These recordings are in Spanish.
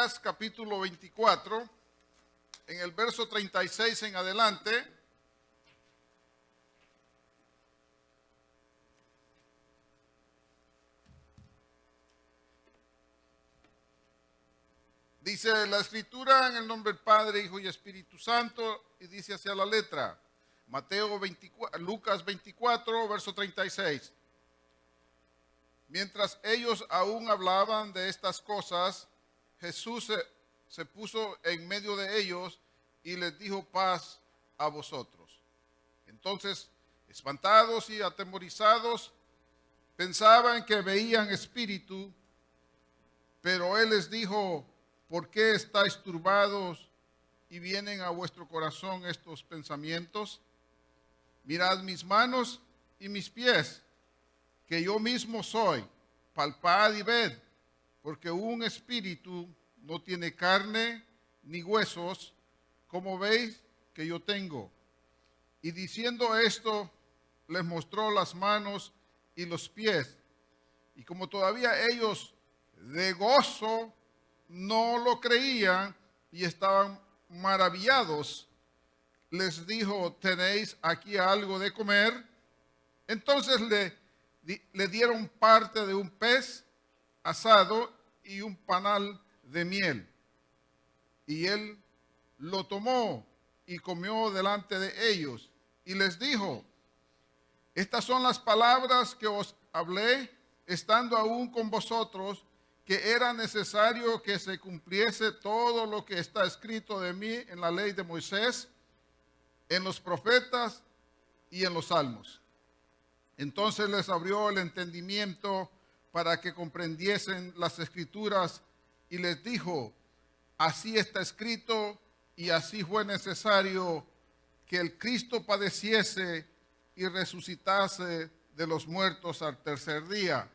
Lucas capítulo 24, en el verso 36 en adelante. Dice la escritura en el nombre del Padre, Hijo y Espíritu Santo, y dice hacia la letra. Lucas 24, verso 36. Mientras ellos aún hablaban de estas cosas, Jesús se puso en medio de ellos y les dijo: paz a vosotros. Entonces, espantados y atemorizados, pensaban que veían espíritu, pero él les dijo: ¿por qué estáis turbados y vienen a vuestro corazón estos pensamientos? Mirad mis manos y mis pies, que yo mismo soy. Palpad y ved, porque un espíritu no tiene carne ni huesos, como veis que yo tengo. Y diciendo esto, les mostró las manos y los pies. Y como todavía ellos de gozo no lo creían y estaban maravillados, les dijo: ¿tenéis aquí algo de comer? Entonces le dieron parte de un pez asado y un panal de miel. Y él lo tomó y comió delante de ellos. Y les dijo: estas son las palabras que os hablé, estando aún con vosotros, que era necesario que se cumpliese todo lo que está escrito de mí en la ley de Moisés, en los profetas y en los salmos. Entonces les abrió el entendimiento para que comprendiesen las escrituras y les dijo: así está escrito y así fue necesario que el Cristo padeciese y resucitase de los muertos al tercer día,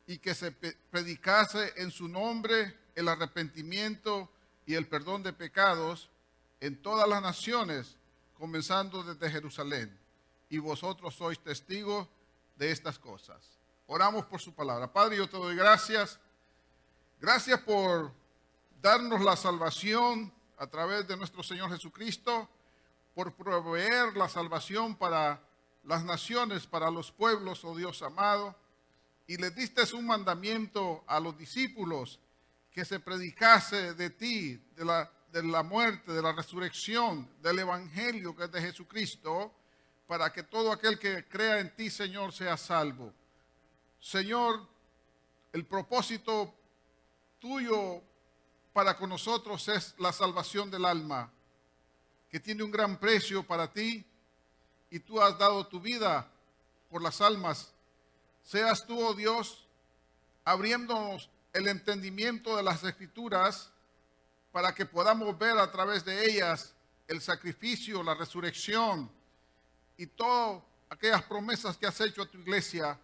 y que se predicase en su nombre el arrepentimiento y el perdón de pecados en todas las naciones, comenzando desde Jerusalén. Y vosotros sois testigos de estas cosas. Oramos por su palabra. Padre, yo te doy gracias. Gracias por darnos la salvación a través de nuestro Señor Jesucristo, por proveer la salvación para las naciones, para los pueblos, oh Dios amado. Y le diste un mandamiento a los discípulos, que se predicase de ti, de la muerte, de la resurrección, del evangelio que es de Jesucristo, para que todo aquel que crea en ti, Señor, sea salvo. Señor, el propósito tuyo para con nosotros es la salvación del alma, que tiene un gran precio para ti, y tú has dado tu vida por las almas. Seas tú, oh Dios, abriéndonos el entendimiento de las Escrituras para que podamos ver a través de ellas el sacrificio, la resurrección y todas aquellas promesas que has hecho a tu iglesia.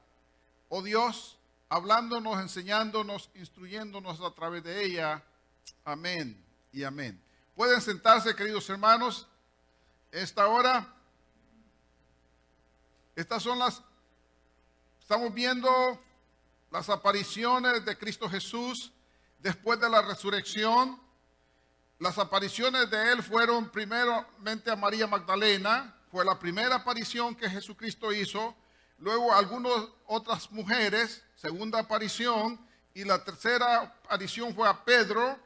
Oh Dios, hablándonos, enseñándonos, instruyéndonos a través de ella. Amén y amén. Pueden sentarse, queridos hermanos. Esta hora, estamos viendo las apariciones de Cristo Jesús después de la resurrección. Las apariciones de él fueron primeramente a María Magdalena, fue la primera aparición que Jesucristo hizo. Luego algunas otras mujeres, segunda aparición, y la tercera aparición fue a Pedro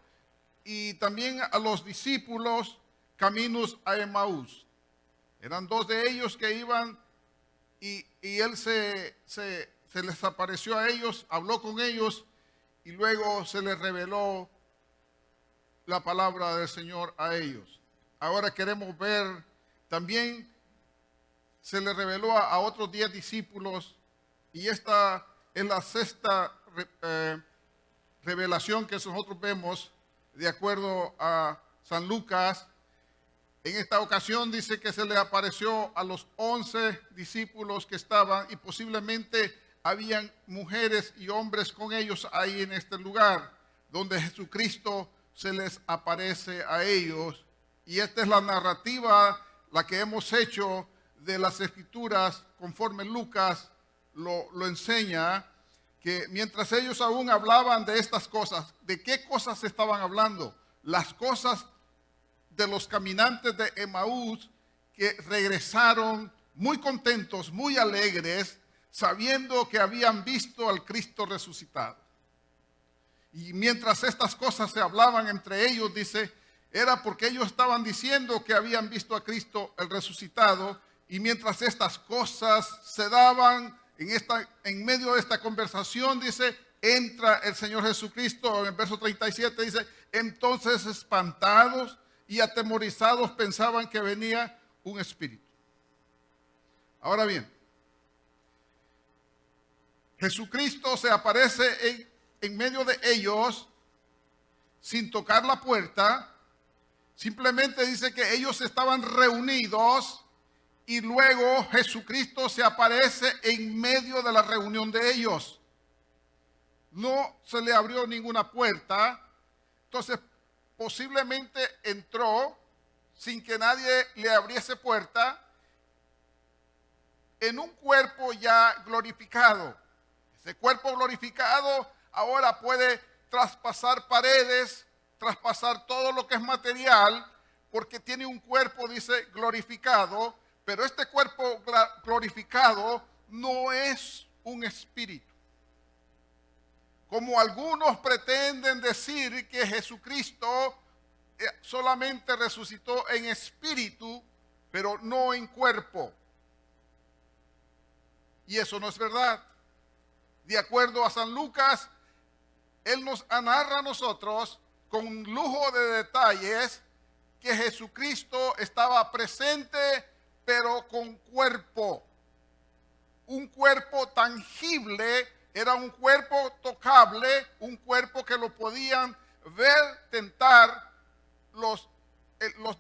y también a los discípulos caminos a Emaús. Eran dos de ellos que iban y él se les apareció a ellos, habló con ellos y luego se les reveló la palabra del Señor a ellos. Ahora queremos ver también, se les reveló a otros 10 discípulos, y esta es la sexta revelación que nosotros vemos de acuerdo a San Lucas. En esta ocasión dice que se le apareció a los 11 discípulos que estaban, y posiblemente habían mujeres y hombres con ellos ahí en este lugar, donde Jesucristo se les aparece a ellos. Y esta es la narrativa, la que hemos hecho de las Escrituras, conforme Lucas lo enseña, que mientras ellos aún hablaban de estas cosas, ¿de qué cosas estaban hablando? Las cosas de los caminantes de Emaús que regresaron muy contentos, muy alegres, sabiendo que habían visto al Cristo resucitado. Y mientras estas cosas se hablaban entre ellos, dice, era porque ellos estaban diciendo que habían visto a Cristo el resucitado, y mientras estas cosas se daban en medio de esta conversación, dice, entra el Señor Jesucristo. En el verso 37 dice, entonces espantados y atemorizados pensaban que venía un espíritu. Ahora bien, Jesucristo se aparece en medio de ellos sin tocar la puerta. Simplemente dice que ellos estaban reunidos y luego Jesucristo se aparece en medio de la reunión de ellos. No se le abrió ninguna puerta. Entonces posiblemente entró sin que nadie le abriese puerta en un cuerpo ya glorificado. Ese cuerpo glorificado ahora puede traspasar paredes, traspasar todo lo que es material, porque tiene un cuerpo, dice, glorificado, pero este cuerpo glorificado no es un espíritu. Como algunos pretenden decir que Jesucristo solamente resucitó en espíritu, pero no en cuerpo. Y eso no es verdad. De acuerdo a San Lucas, él nos narra a nosotros con lujo de detalles que Jesucristo estaba presente, pero con cuerpo. Un cuerpo tangible, era un cuerpo tocable, un cuerpo que lo podían ver, tentar. Los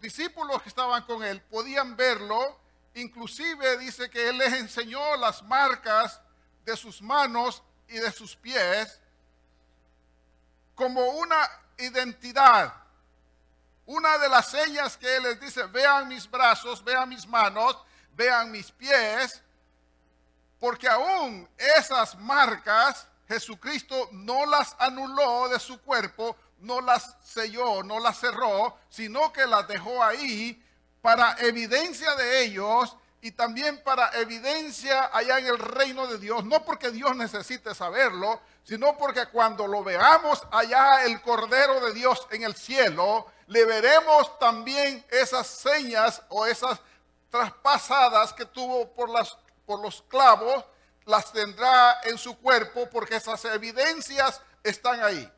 discípulos que estaban con él podían verlo. Inclusive dice que él les enseñó las marcas de sus manos y de sus pies como una identidad. Una de las señas que él les dice, vean mis brazos, vean mis manos, vean mis pies, porque aún esas marcas Jesucristo no las anuló de su cuerpo, no las selló, no las cerró, sino que las dejó ahí para evidencia de ellos y también para evidencia allá en el reino de Dios. No porque Dios necesite saberlo, sino porque cuando lo veamos allá el Cordero de Dios en el cielo, le veremos también esas señas o esas traspasadas que tuvo por los clavos, las tendrá en su cuerpo porque esas evidencias están ahí.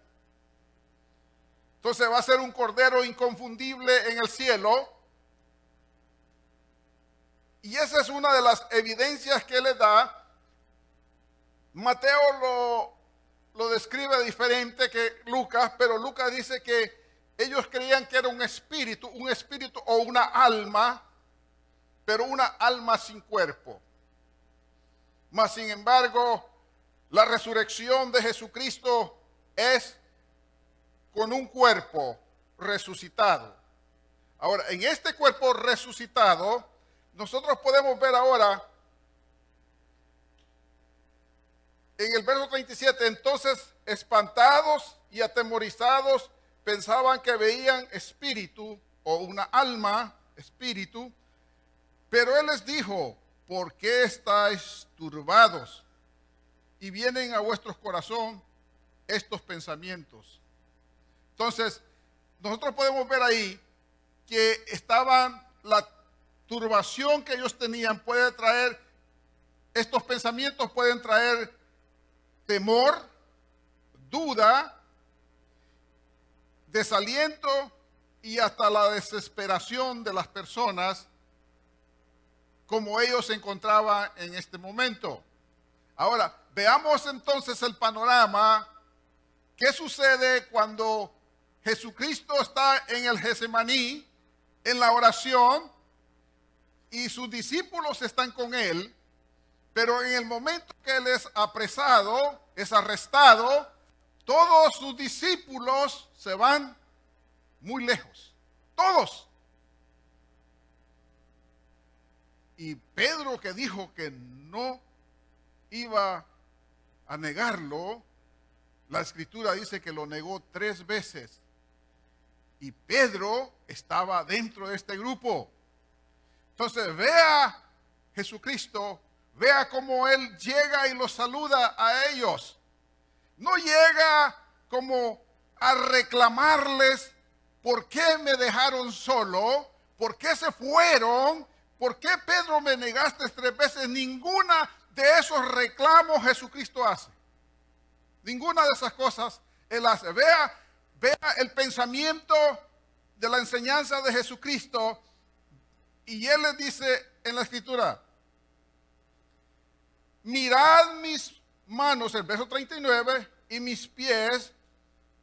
Entonces va a ser un Cordero inconfundible en el cielo. Y esa es una de las evidencias que le da. Mateo lo describe diferente que Lucas, pero Lucas dice que ellos creían que era un espíritu o una alma, pero una alma sin cuerpo. Mas sin embargo, la resurrección de Jesucristo es con un cuerpo resucitado. Ahora, en este cuerpo resucitado, nosotros podemos ver ahora en el verso 37, entonces espantados y atemorizados pensaban que veían espíritu o una alma, espíritu, pero él les dijo, ¿por qué estáis turbados? Y vienen a vuestros corazón estos pensamientos. Entonces, nosotros podemos ver ahí que la turbación que ellos tenían puede traer, estos pensamientos pueden traer temor, duda, desaliento y hasta la desesperación de las personas como ellos se encontraban en este momento. Ahora, veamos entonces el panorama. ¿Qué sucede cuando Jesucristo está en el Getsemaní, en la oración, y sus discípulos están con él? Pero en el momento que él es apresado, es arrestado, todos sus discípulos se van muy lejos. Todos. Y Pedro, que dijo que no iba a negarlo, la escritura dice que lo negó 3 veces. Y Pedro estaba dentro de este grupo. Entonces vea Jesucristo, vea cómo Él llega y los saluda a ellos. No llega como a reclamarles por qué me dejaron solo, por qué se fueron, por qué Pedro me negaste 3 veces. Ninguna de esos reclamos Jesucristo hace. Ninguna de esas cosas Él hace. Vea el pensamiento de la enseñanza de Jesucristo. Y Él les dice en la escritura, mirad mis manos, el verso 39, y mis pies,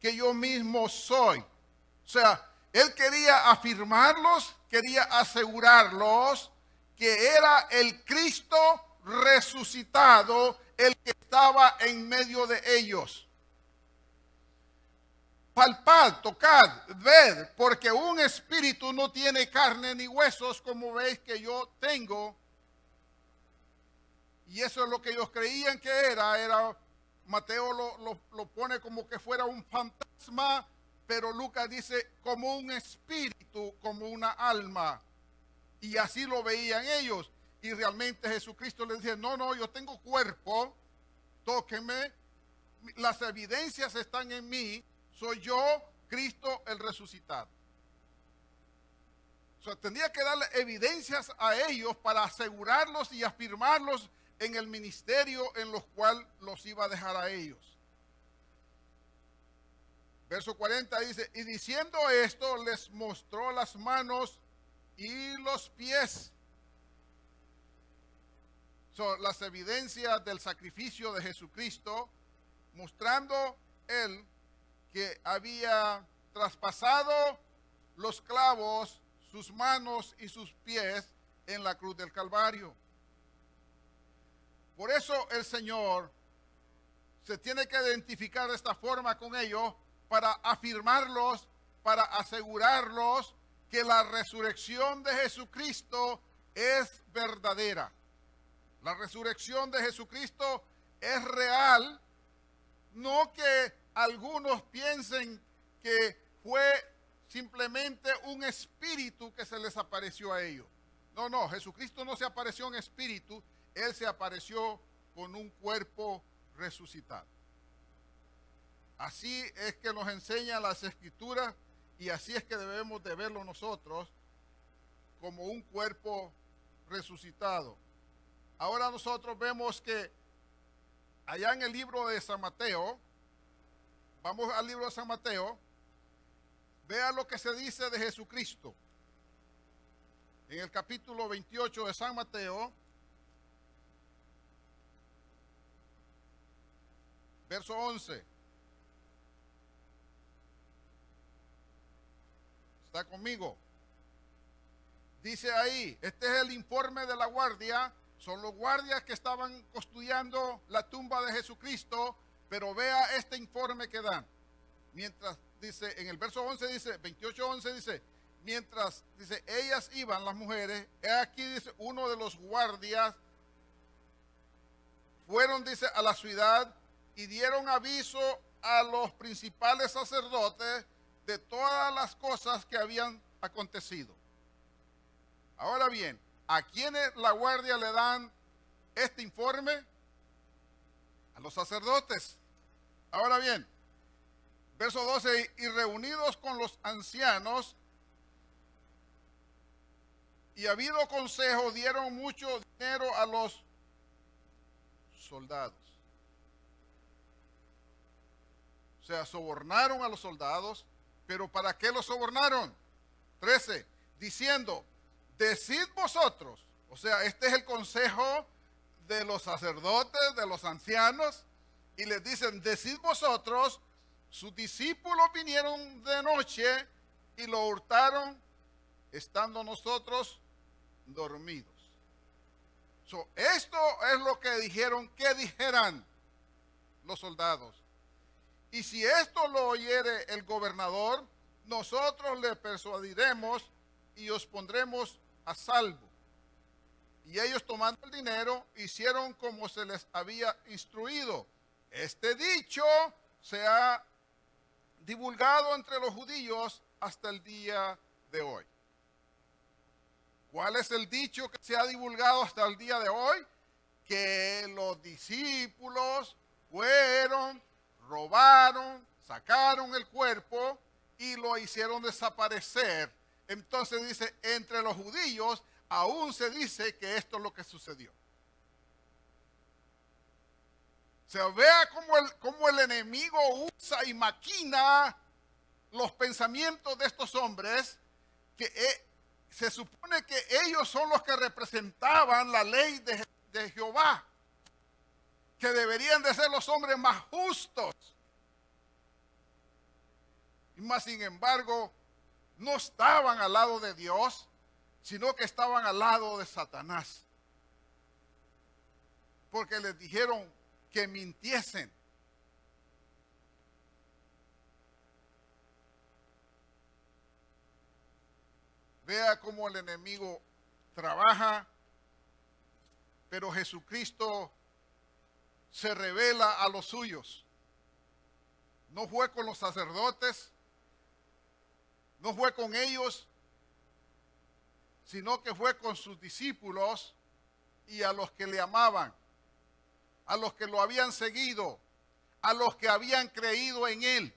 que yo mismo soy. O sea, Él quería afirmarlos, quería asegurarlos que era el Cristo resucitado el que estaba en medio de ellos. Palpad, tocad, ved, porque un espíritu no tiene carne ni huesos, como veis que yo tengo. Y eso es lo que ellos creían que era. Mateo lo pone como que fuera un fantasma, pero Lucas dice como un espíritu, como una alma. Y así lo veían ellos. Y realmente Jesucristo les dice, no, yo tengo cuerpo, tóquenme, las evidencias están en mí. Soy yo, Cristo el resucitado. O sea, tendría que darle evidencias a ellos para asegurarlos y afirmarlos en el ministerio en los cual los iba a dejar a ellos. Verso 40 dice, y diciendo esto les mostró las manos y los pies. Son las evidencias del sacrificio de Jesucristo, mostrando Él que había traspasado los clavos, sus manos y sus pies en la cruz del Calvario. Por eso el Señor se tiene que identificar de esta forma con ellos para afirmarlos, para asegurarlos que la resurrección de Jesucristo es verdadera. La resurrección de Jesucristo es real, no que algunos piensen que fue simplemente un espíritu que se les apareció a ellos. No, Jesucristo no se apareció en espíritu, Él se apareció con un cuerpo resucitado. Así es que nos enseñan las Escrituras y así es que debemos de verlo nosotros como un cuerpo resucitado. Ahora nosotros vemos que allá en el libro de San Mateo, vamos al libro de San Mateo, vea lo que se dice de Jesucristo. En el capítulo 28 de San Mateo, verso 11. ¿Está conmigo? Dice ahí, este es el informe de la guardia. Son los guardias que estaban custodiando la tumba de Jesucristo, pero vea este informe que dan. Mientras, dice, en el verso 11 dice, 28:11 dice, mientras, dice, ellas iban, las mujeres, aquí dice, uno de los guardias, fueron, dice, a la ciudad y dieron aviso a los principales sacerdotes de todas las cosas que habían acontecido. Ahora bien, ¿a quiénes la guardia le dan este informe? A los sacerdotes. Ahora bien, verso 12, y reunidos con los ancianos y habido consejo, dieron mucho dinero a los soldados. O sea, sobornaron a los soldados, pero ¿para qué los sobornaron? 13, diciendo, decid vosotros, o sea, este es el consejo de los sacerdotes, de los ancianos, y les dicen, decid vosotros, sus discípulos vinieron de noche y lo hurtaron, estando nosotros dormidos. Esto es lo que dijeron que dijeran los soldados. Y si esto lo oyere el gobernador, nosotros le persuadiremos y os pondremos a salvo. Y ellos, tomando el dinero, hicieron como se les había instruido. Este dicho se ha divulgado entre los judíos hasta el día de hoy. ¿Cuál es el dicho que se ha divulgado hasta el día de hoy? Que los discípulos fueron, robaron, sacaron el cuerpo y lo hicieron desaparecer. Entonces dice, entre los judíos aún se dice que esto es lo que sucedió. Se vea cómo el enemigo usa y maquina los pensamientos de estos hombres, que se supone que ellos son los que representaban la ley de Jehová, que deberían de ser los hombres más justos. Y más sin embargo, no estaban al lado de Dios, sino que estaban al lado de Satanás. Porque les dijeron que mintiesen. Vea cómo el enemigo trabaja, pero Jesucristo se revela a los suyos. No fue con los sacerdotes, no fue con ellos, sino que fue con sus discípulos y a los que le amaban, a los que lo habían seguido, a los que habían creído en él.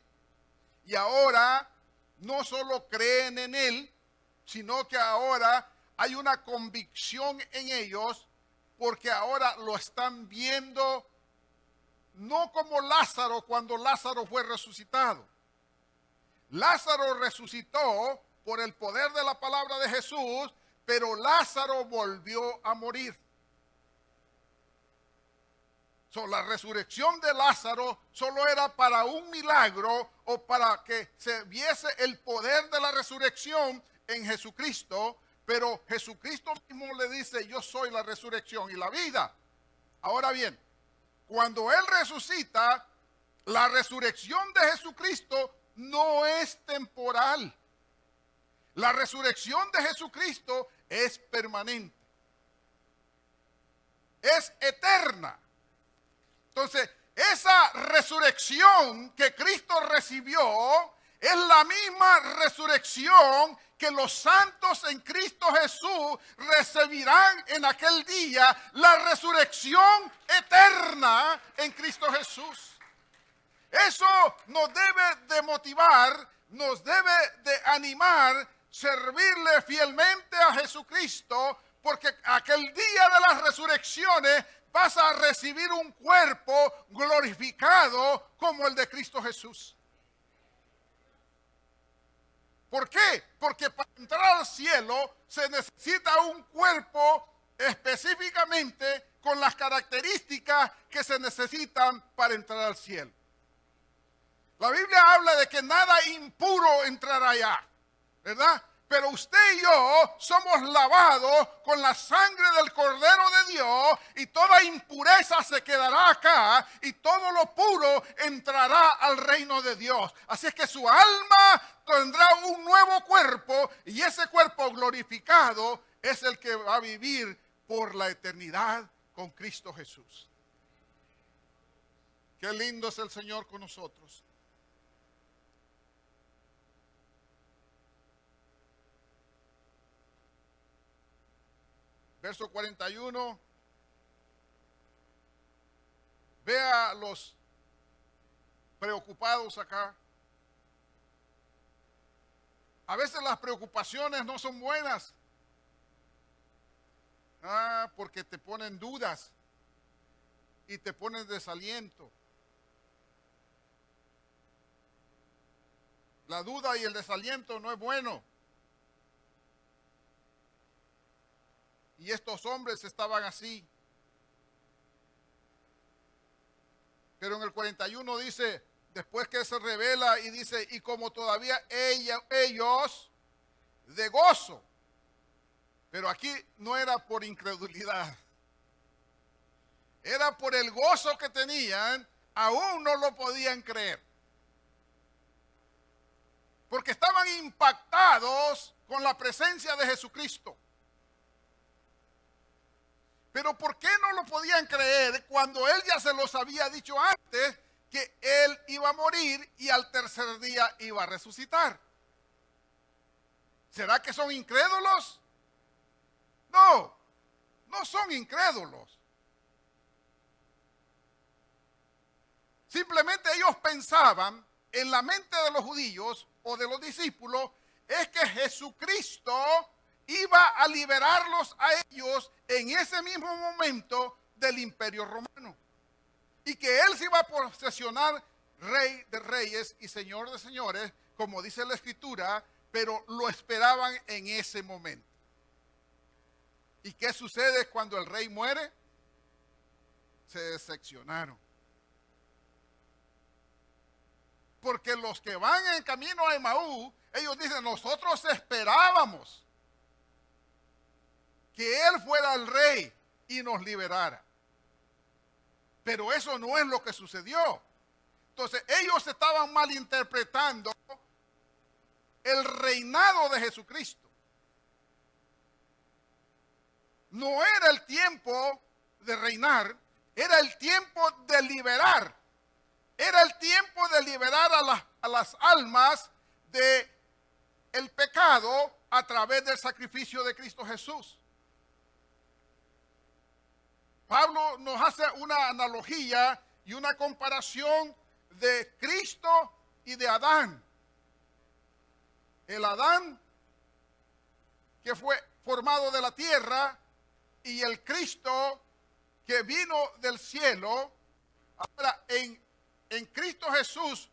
Y ahora no solo creen en él, sino que ahora hay una convicción en ellos, porque ahora lo están viendo no como Lázaro cuando Lázaro fue resucitado. Lázaro resucitó por el poder de la palabra de Jesús, pero Lázaro volvió a morir. La resurrección de Lázaro solo era para un milagro o para que se viese el poder de la resurrección en Jesucristo, pero Jesucristo mismo le dice, yo soy la resurrección y la vida. Ahora bien, cuando Él resucita, la resurrección de Jesucristo no es temporal. La resurrección de Jesucristo es permanente. Es eterna. Entonces, esa resurrección que Cristo recibió es la misma resurrección que los santos en Cristo Jesús recibirán en aquel día, la resurrección eterna en Cristo Jesús. Eso nos debe de motivar, nos debe de animar, servirle fielmente a Jesucristo, porque aquel día de las resurrecciones vas a recibir un cuerpo glorificado como el de Cristo Jesús. ¿Por qué? Porque para entrar al cielo se necesita un cuerpo específicamente con las características que se necesitan para entrar al cielo. La Biblia habla de que nada impuro entrará allá, ¿verdad? Pero usted y yo somos lavados con la sangre del Cordero de Dios y toda impureza se quedará acá y todo lo puro entrará al reino de Dios. Así es que su alma tendrá un nuevo cuerpo y ese cuerpo glorificado es el que va a vivir por la eternidad con Cristo Jesús. Qué lindo es el Señor con nosotros. Verso 41. Vea los preocupados acá. A veces las preocupaciones no son buenas. Porque te ponen dudas y te ponen desaliento. La duda y el desaliento no es bueno. Y estos hombres estaban así. Pero en el 41 dice, después que se revela y dice, y como todavía ellos de gozo. Pero aquí no era por incredulidad. Era por el gozo que tenían, aún no lo podían creer. Porque estaban impactados con la presencia de Jesucristo. Pero ¿por qué no lo podían creer cuando él ya se los había dicho antes que él iba a morir y al tercer día iba a resucitar? ¿Será que son incrédulos? No, no son incrédulos. Simplemente ellos pensaban, en la mente de los judíos o de los discípulos, es que Jesucristo iba a liberarlos a ellos en ese mismo momento del Imperio Romano. Y que él se iba a posesionar Rey de Reyes y Señor de Señores, como dice la Escritura, pero lo esperaban en ese momento. ¿Y qué sucede cuando el rey muere? Se decepcionaron. Porque los que van en camino a Emaús, ellos dicen, nosotros esperábamos que él fuera el rey y nos liberara. Pero eso no es lo que sucedió. Entonces ellos estaban malinterpretando el reinado de Jesucristo. No era el tiempo de reinar, era el tiempo de liberar. Era el tiempo de liberar a las almas de el pecado a través del sacrificio de Cristo Jesús. Pablo nos hace una analogía y una comparación de Cristo y de Adán. El Adán que fue formado de la tierra y el Cristo que vino del cielo. Ahora, en Cristo Jesús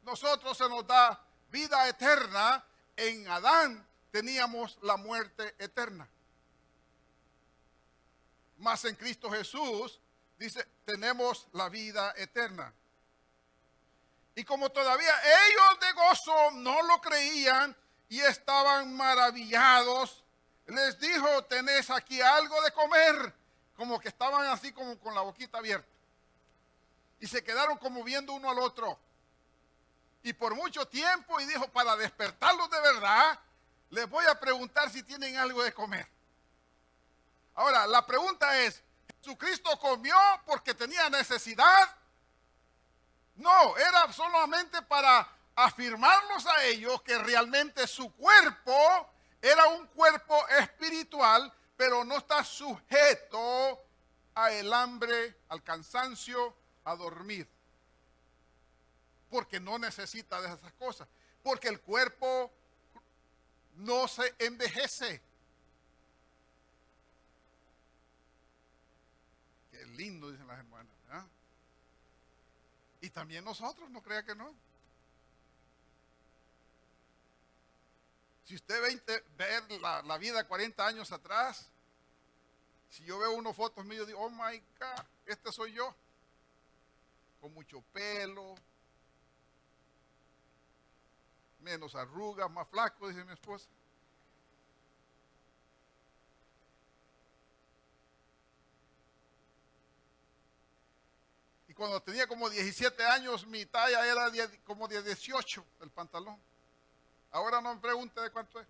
nosotros se nos da vida eterna. En Adán teníamos la muerte eterna. Mas en Cristo Jesús, dice, tenemos la vida eterna. Y como todavía ellos de gozo no lo creían y estaban maravillados, les dijo, tenés aquí algo de comer. Como que estaban así como con la boquita abierta. Y se quedaron como viendo uno al otro. Y por mucho tiempo, y dijo, para despertarlos de verdad, les voy a preguntar si tienen algo de comer. Ahora, la pregunta es, ¿Jesucristo comió porque tenía necesidad? No, era solamente para afirmarlos a ellos que realmente su cuerpo era un cuerpo espiritual, pero no está sujeto a el hambre, al cansancio, a dormir. Porque no necesita de esas cosas. Porque el cuerpo no se envejece. Qué lindo, dicen las hermanas, ¿verdad? Y también nosotros, no crea que no. Si usted ve la vida 40 años atrás, si yo veo unas fotos mías, digo, oh my God, este soy yo. Con mucho pelo, menos arrugas, más flaco, dice mi esposa. Y cuando tenía como 17 años, mi talla era como de 18 el pantalón. Ahora no me pregunte de cuánto es.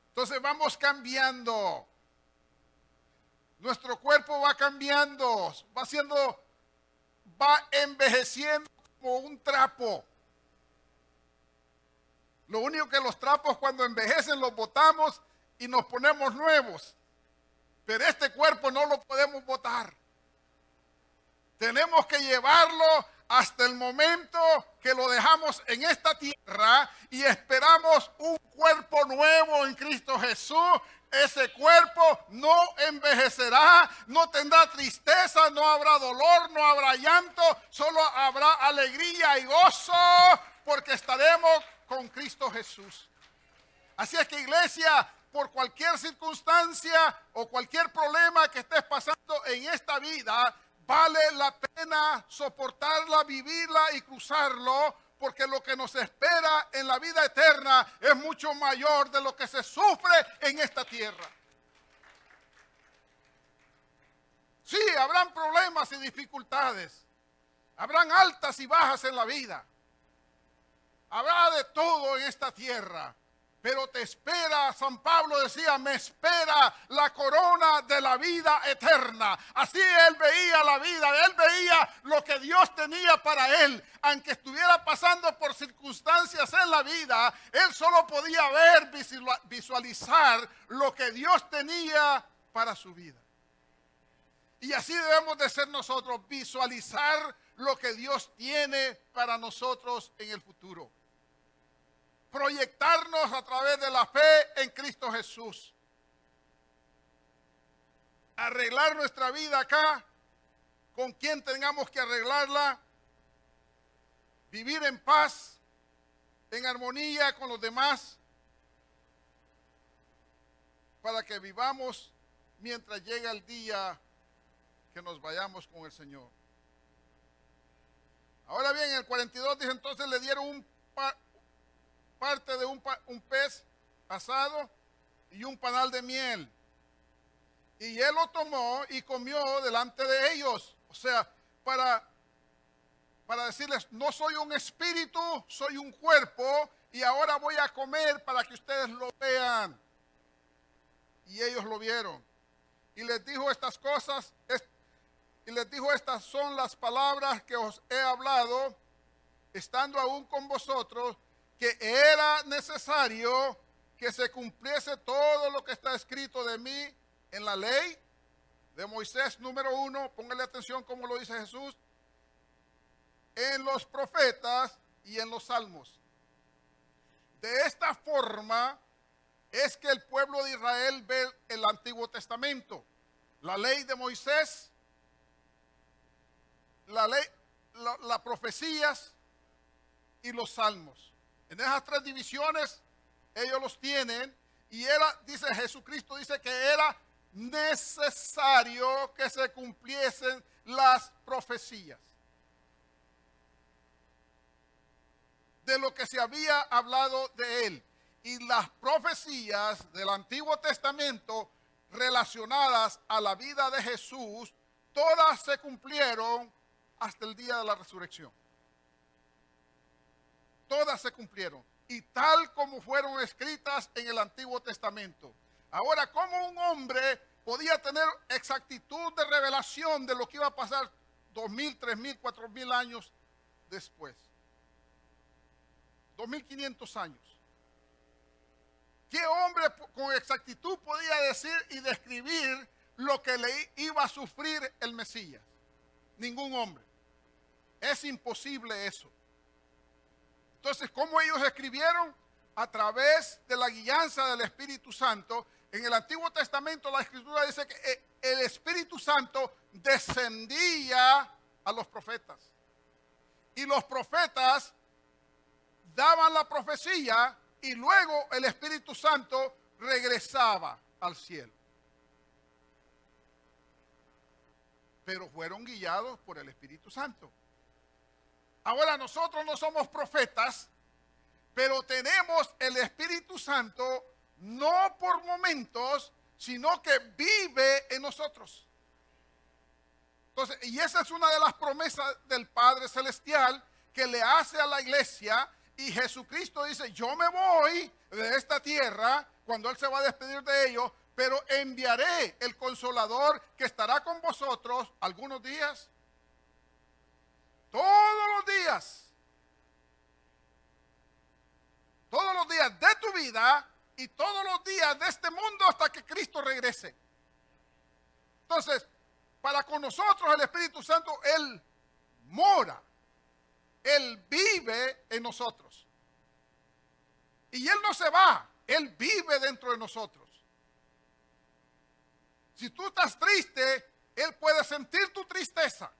Entonces vamos cambiando. Nuestro cuerpo va cambiando, va envejeciendo como un trapo. Lo único que los trapos cuando envejecen los botamos y nos ponemos nuevos. Pero este cuerpo no lo podemos botar. Tenemos que llevarlo hasta el momento que lo dejamos en esta tierra y esperamos un cuerpo nuevo en Cristo Jesús. Ese cuerpo no envejecerá, no tendrá tristeza, no habrá dolor, no habrá llanto, solo habrá alegría y gozo porque estaremos con Cristo Jesús. Así es que, iglesia, por cualquier circunstancia o cualquier problema que estés pasando en esta vida, vale la pena soportarla, vivirla y cruzarlo, porque lo que nos espera en la vida eterna es mucho mayor de lo que se sufre en esta tierra. Sí, habrán problemas y dificultades, habrán altas y bajas en la vida, habrá de todo en esta tierra, Pero te espera, San Pablo decía, me espera la corona de la vida eterna. Así él veía la vida, él veía lo que Dios tenía para él. Aunque estuviera pasando por circunstancias en la vida, él solo podía ver, visualizar lo que Dios tenía para su vida. Y así debemos de ser nosotros, visualizar lo que Dios tiene para nosotros en el futuro. Proyectarnos a través de la fe en Cristo Jesús. Arreglar nuestra vida acá, con quien tengamos que arreglarla. Vivir en paz, en armonía con los demás, para que vivamos mientras llegue el día que nos vayamos con el Señor. Ahora bien, en el 42 dice, entonces le dieron parte de un pez asado y un panal de miel. Y él lo tomó y comió delante de ellos. O sea, para decirles, no soy un espíritu, soy un cuerpo, y ahora voy a comer para que ustedes lo vean. Y ellos lo vieron. Y les dijo estas cosas, y les dijo, estas son las palabras que os he hablado, estando aún con vosotros, que era necesario que se cumpliese todo lo que está escrito de mí en la ley de Moisés, número 1, póngale atención como lo dice Jesús, en los profetas y en los salmos. De esta forma es que el pueblo de Israel ve el Antiguo Testamento, la ley de Moisés, las profecías y los salmos. En esas tres divisiones ellos los tienen, y dice Jesucristo, dice que era necesario que se cumpliesen las profecías de lo que se había hablado de él. Y las profecías del Antiguo Testamento relacionadas a la vida de Jesús, todas se cumplieron hasta el día de la resurrección. Todas se cumplieron, y tal como fueron escritas en el Antiguo Testamento. Ahora, ¿cómo un hombre podía tener exactitud de revelación de lo que iba a pasar 2000, 3000, 4000 años después? 2500 años. ¿Qué hombre con exactitud podía decir y describir lo que le iba a sufrir el Mesías? Ningún hombre. Es imposible eso. Entonces, ¿cómo ellos escribieron? A través de la guianza del Espíritu Santo. En el Antiguo Testamento la Escritura dice que el Espíritu Santo descendía a los profetas. Y los profetas daban la profecía, y luego el Espíritu Santo regresaba al cielo. Pero fueron guiados por el Espíritu Santo. Ahora, nosotros no somos profetas, pero tenemos el Espíritu Santo no por momentos, sino que vive en nosotros. Entonces, y esa es una de las promesas del Padre Celestial que le hace a la iglesia. Y Jesucristo dice, yo me voy de esta tierra cuando Él se va a despedir de ellos, pero enviaré el Consolador que estará con vosotros algunos días. Todos los días de tu vida y todos los días de este mundo hasta que Cristo regrese. Entonces, para con nosotros el Espíritu Santo, Él mora, Él vive en nosotros. Y Él no se va, Él vive dentro de nosotros. Si tú estás triste, Él puede sentir tu tristeza.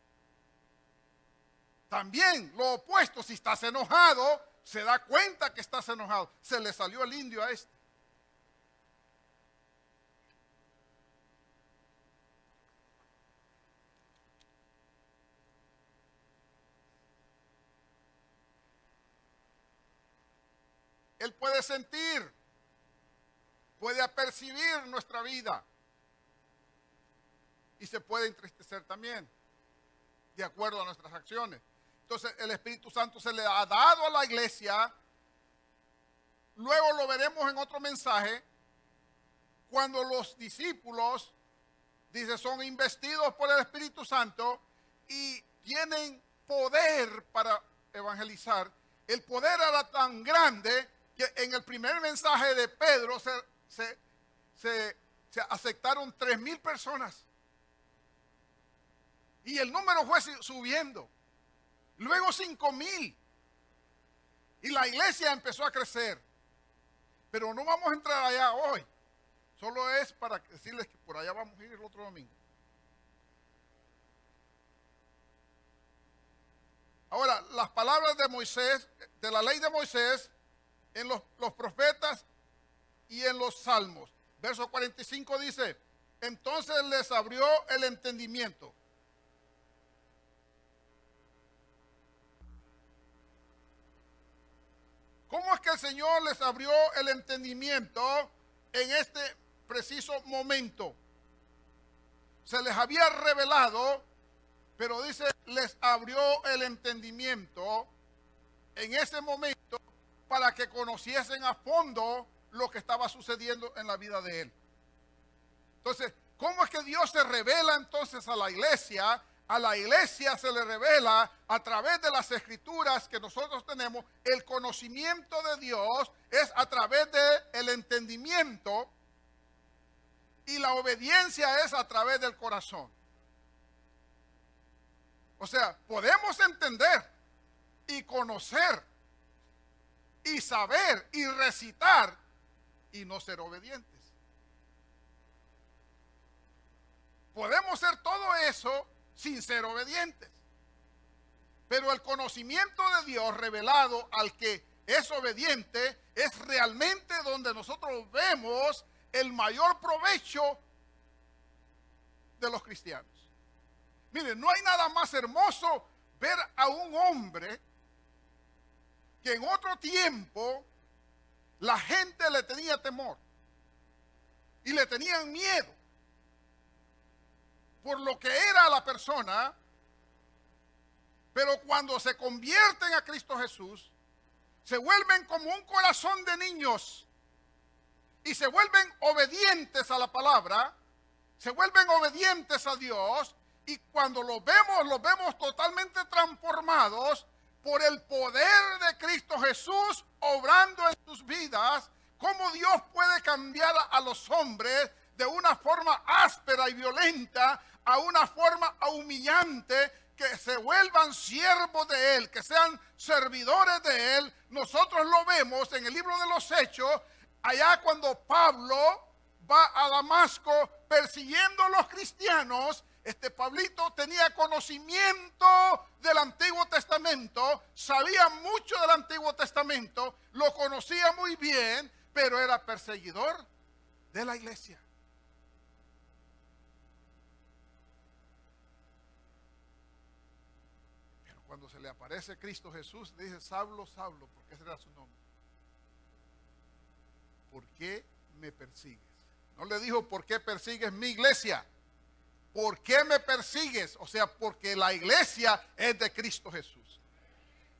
También lo opuesto, si estás enojado, se da cuenta que estás enojado. Se le salió el indio a este. Él puede sentir, puede apercibir nuestra vida y se puede entristecer también, de acuerdo a nuestras acciones. Entonces el Espíritu Santo se le ha dado a la iglesia luego lo veremos en otro mensaje, cuando los discípulos, dice, son investidos por el Espíritu Santo y tienen poder para evangelizar. El poder era tan grande que en el primer mensaje de Pedro se aceptaron 3,000 personas. Y el número fue subiendo. Luego 5,000. Y la iglesia empezó a crecer. Pero no vamos a entrar allá hoy. Solo es para decirles que por allá vamos a ir el otro domingo. Ahora, las palabras de Moisés, de la ley de Moisés, en los profetas y en los salmos. Verso 45 dice, entonces les abrió el entendimiento. ¿Cómo es que el Señor les abrió el entendimiento en este preciso momento? Se les había revelado, pero dice, les abrió el entendimiento en ese momento para que conociesen a fondo lo que estaba sucediendo en la vida de él. Entonces, ¿cómo es que Dios se revela entonces a la iglesia? A la iglesia se le revela a través de las escrituras que nosotros tenemos. El conocimiento de Dios es a través del entendimiento y la obediencia es a través del corazón. O sea, podemos entender y conocer y saber y recitar y no ser obedientes. Podemos ser todo eso sin ser obedientes. Pero el conocimiento de Dios revelado al que es obediente es realmente donde nosotros vemos el mayor provecho de los cristianos. Miren, no hay nada más hermoso ver a un hombre que en otro tiempo la gente le tenía temor y le tenían miedo por lo que era la persona, pero cuando se convierten a Cristo Jesús, se vuelven como un corazón de niños y se vuelven obedientes a la palabra, se vuelven obedientes a Dios, y cuando los vemos totalmente transformados por el poder de Cristo Jesús obrando en sus vidas. Cómo Dios puede cambiar a los hombres de una forma áspera y violenta a una forma humillante, que se vuelvan siervos de Él, que sean servidores de Él. Nosotros lo vemos en el libro de los Hechos, allá cuando Pablo va a Damasco persiguiendo a los cristianos. Pablito tenía conocimiento del Antiguo Testamento, sabía mucho del Antiguo Testamento, lo conocía muy bien, pero era perseguidor de la iglesia. Pero cuando se le aparece Cristo Jesús, le dice, Saulo, Saulo, porque ese era su nombre. ¿Por qué me persigues? No le dijo, ¿por qué persigues mi iglesia? ¿Por qué me persigues? O sea, porque la iglesia es de Cristo Jesús.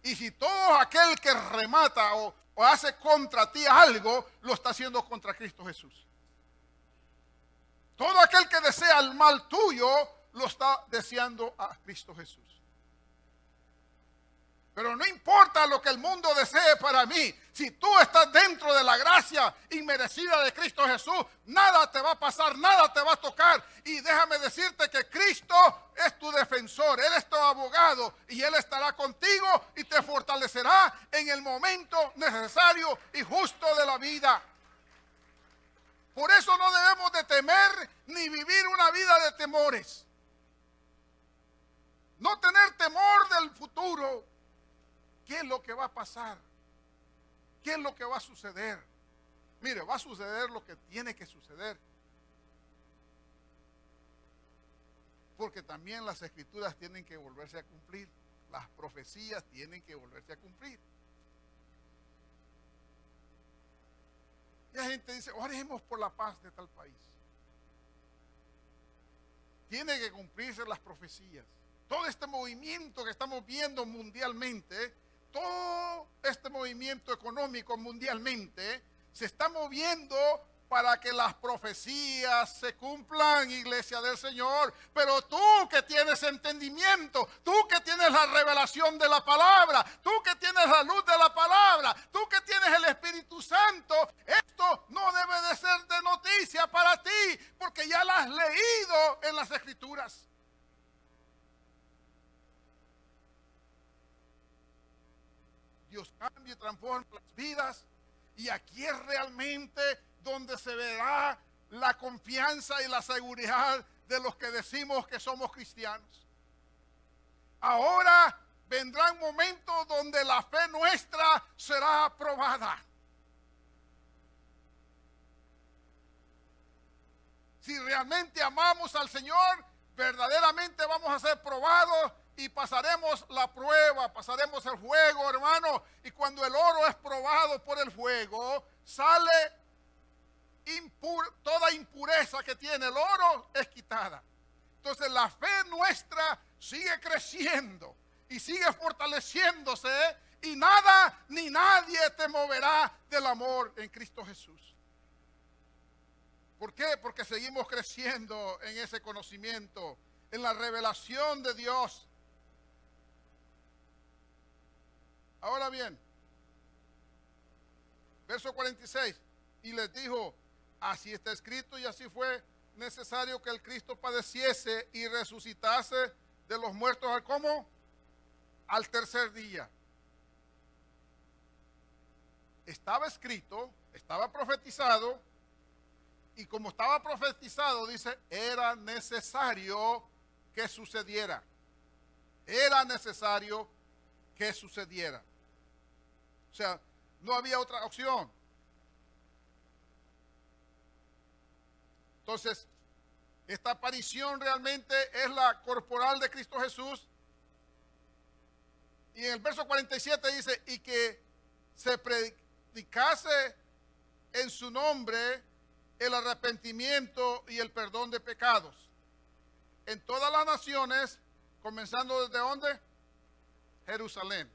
Y si todo aquel que remata o hace contra ti algo, lo está haciendo contra Cristo Jesús. Todo aquel que desea el mal tuyo, lo está deseando a Cristo Jesús. Pero no importa lo que el mundo desee para mí. Si tú estás dentro de la gracia inmerecida de Cristo Jesús, nada te va a pasar, nada te va a tocar. Y déjame decirte que Cristo es tu defensor, Él es tu abogado y Él estará contigo y te fortalecerá en el momento necesario y justo de la vida. Por eso no debemos de temer ni vivir una vida de temores. No tener temor del futuro. ¿Qué es lo que va a pasar? ¿Qué es lo que va a suceder? Mire, va a suceder lo que tiene que suceder. Porque también las escrituras tienen que volverse a cumplir. Las profecías tienen que volverse a cumplir. Y la gente dice, oremos por la paz de tal país. Tiene que cumplirse las profecías. Todo este movimiento que estamos viendo mundialmente, todo este movimiento económico mundialmente se está moviendo para que las profecías se cumplan, iglesia del Señor. Pero tú que tienes entendimiento, tú que tienes la revelación de la palabra, tú que tienes la luz de la palabra, tú que tienes el Espíritu Santo, esto no debe de ser de noticia para ti, porque ya la has leído en las Escrituras. Dios cambia y transforma las vidas, y aquí es realmente donde se verá la confianza y la seguridad de los que decimos que somos cristianos. Ahora vendrán momentos donde la fe nuestra será aprobada. Si realmente amamos al Señor, verdaderamente vamos a ser probados y pasaremos la prueba, pasaremos el fuego, hermano. Y cuando el oro es probado por el fuego, sale toda impureza que tiene el oro es quitada. Entonces la fe nuestra sigue creciendo y sigue fortaleciéndose, y nada ni nadie te moverá del amor en Cristo Jesús. ¿Por qué? Porque seguimos creciendo en ese conocimiento, en la revelación de Dios. Ahora bien, verso 46, y les dijo: así está escrito y así fue necesario que el Cristo padeciese y resucitase de los muertos. ¿Al cómo? Al tercer día. Estaba escrito, estaba profetizado, y como estaba profetizado, dice, era necesario que sucediera. Era necesario que sucediera. O sea, no había otra opción. Entonces, esta aparición realmente es la corporal de Cristo Jesús. Y en el verso 47 dice, y que se predicase en su nombre el arrepentimiento y el perdón de pecados en todas las naciones, comenzando desde ¿dónde? Jerusalén.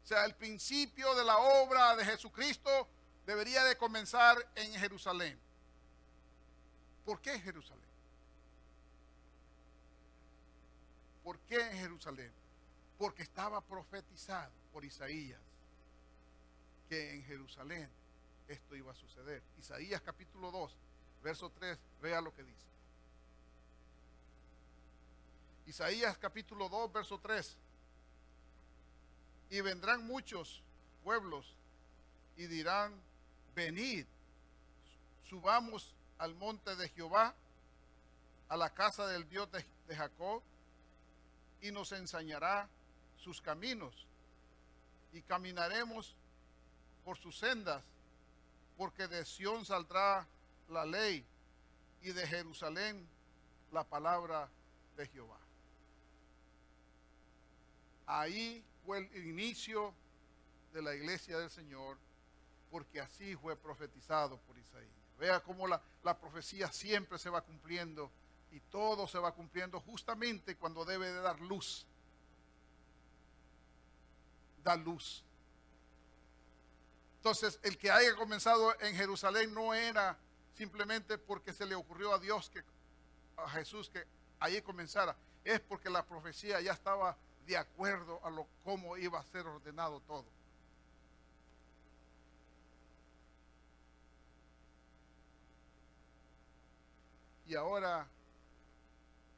O sea, el principio de la obra de Jesucristo debería de comenzar en Jerusalén. ¿Por qué Jerusalén? ¿Por qué en Jerusalén? Porque estaba profetizado por Isaías que en Jerusalén esto iba a suceder. Isaías capítulo 2, verso 3, vea lo que dice. Isaías capítulo 2, verso 3. Y vendrán muchos pueblos y dirán: venid, subamos al monte de Jehová, a la casa del Dios de Jacob, y nos enseñará sus caminos, y caminaremos por sus sendas, porque de Sión saldrá la ley, y de Jerusalén la palabra de Jehová. Ahí fue el inicio de la iglesia del Señor, porque así fue profetizado por Isaías. Vea cómo la profecía siempre se va cumpliendo, y todo se va cumpliendo justamente cuando debe de dar luz. Da luz. Entonces, el que haya comenzado en Jerusalén no era simplemente porque se le ocurrió a Jesús que allí comenzara. Es porque la profecía ya estaba de acuerdo a cómo iba a ser ordenado todo. Y ahora,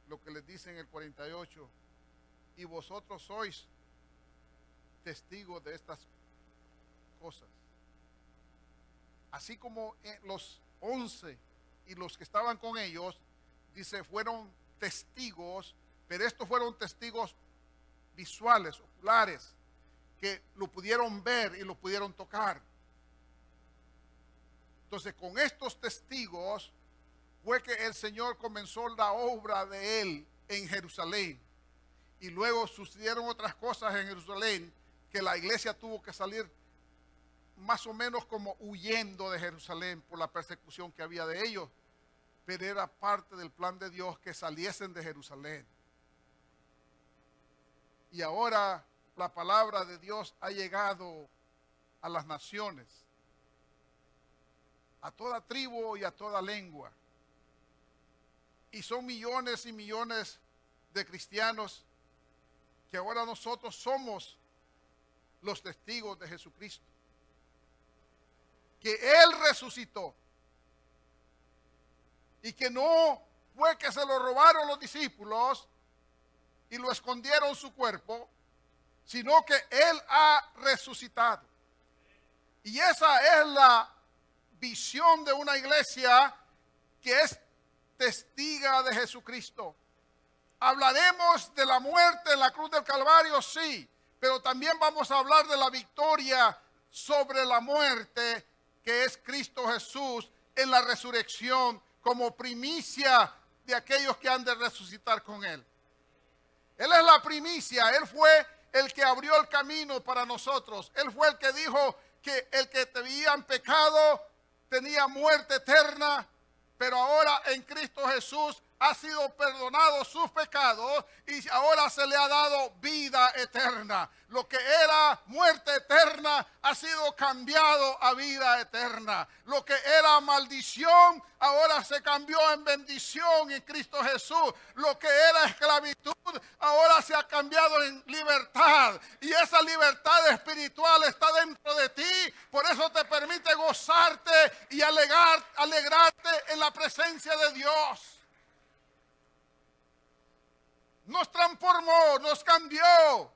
lo que les dice en el 48, y vosotros sois testigos de estas cosas. Así como los 11 y los que estaban con ellos, dice, fueron testigos, pero estos fueron testigos visuales, oculares, que lo pudieron ver y lo pudieron tocar. Entonces, con estos testigos fue que el Señor comenzó la obra de Él en Jerusalén. Y luego sucedieron otras cosas en Jerusalén, que la iglesia tuvo que salir más o menos como huyendo de Jerusalén por la persecución que había de ellos. Pero era parte del plan de Dios que saliesen de Jerusalén. Y ahora la palabra de Dios ha llegado a las naciones, a toda tribu y a toda lengua. Y son millones y millones de cristianos que ahora nosotros somos los testigos de Jesucristo. Que Él resucitó. Y que no fue que se lo robaron los discípulos y lo escondieron su cuerpo, sino que Él ha resucitado. Y esa es la visión de una iglesia que es testiga de Jesucristo. Hablaremos de la muerte en la cruz del Calvario, sí, pero también vamos a hablar de la victoria sobre la muerte, que es Cristo Jesús en la resurrección, como primicia de aquellos que han de resucitar con Él. Él es la primicia, Él fue el que abrió el camino para nosotros. Él fue el que dijo que el que tenía pecado tenía muerte eterna, pero ahora en Cristo Jesús ha sido perdonado sus pecados y ahora se le ha dado vida eterna. Lo que era muerte eterna ha sido cambiado a vida eterna. Lo que era maldición ahora se cambió en bendición en Cristo Jesús. Lo que era esclavitud ahora se ha cambiado en libertad. Y esa libertad espiritual está dentro de ti. Por eso te permite gozarte y alegrarte en la presencia de Dios. Nos transformó, nos cambió,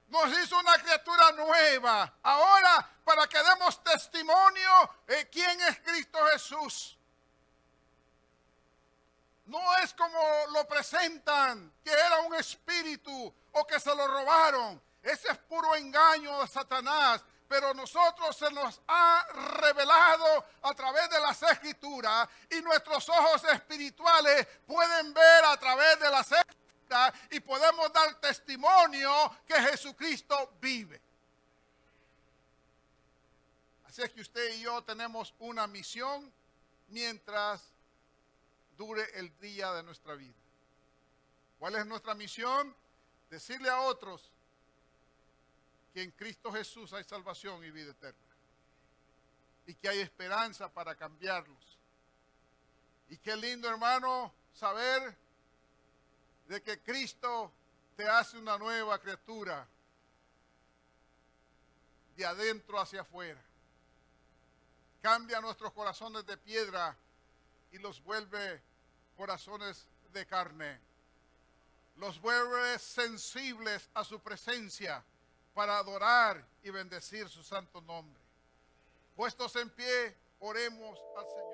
nos hizo una criatura nueva. Ahora, para que demos testimonio de quién es Cristo Jesús. No es como lo presentan, que era un espíritu o que se lo robaron. Ese es puro engaño de Satanás. Pero nosotros se nos ha revelado a través de las Escrituras y nuestros ojos espirituales pueden ver a través de las Escrituras y podemos dar testimonio que Jesucristo vive. Así es que usted y yo tenemos una misión mientras dure el día de nuestra vida. ¿Cuál es nuestra misión? Decirle a otros que en Cristo Jesús hay salvación y vida eterna. Y que hay esperanza para cambiarlos. Y qué lindo, hermano, saber de que Cristo te hace una nueva criatura de adentro hacia afuera. Cambia nuestros corazones de piedra y los vuelve corazones de carne. Los vuelve sensibles a su presencia para adorar y bendecir su santo nombre. Puestos en pie, oremos al Señor.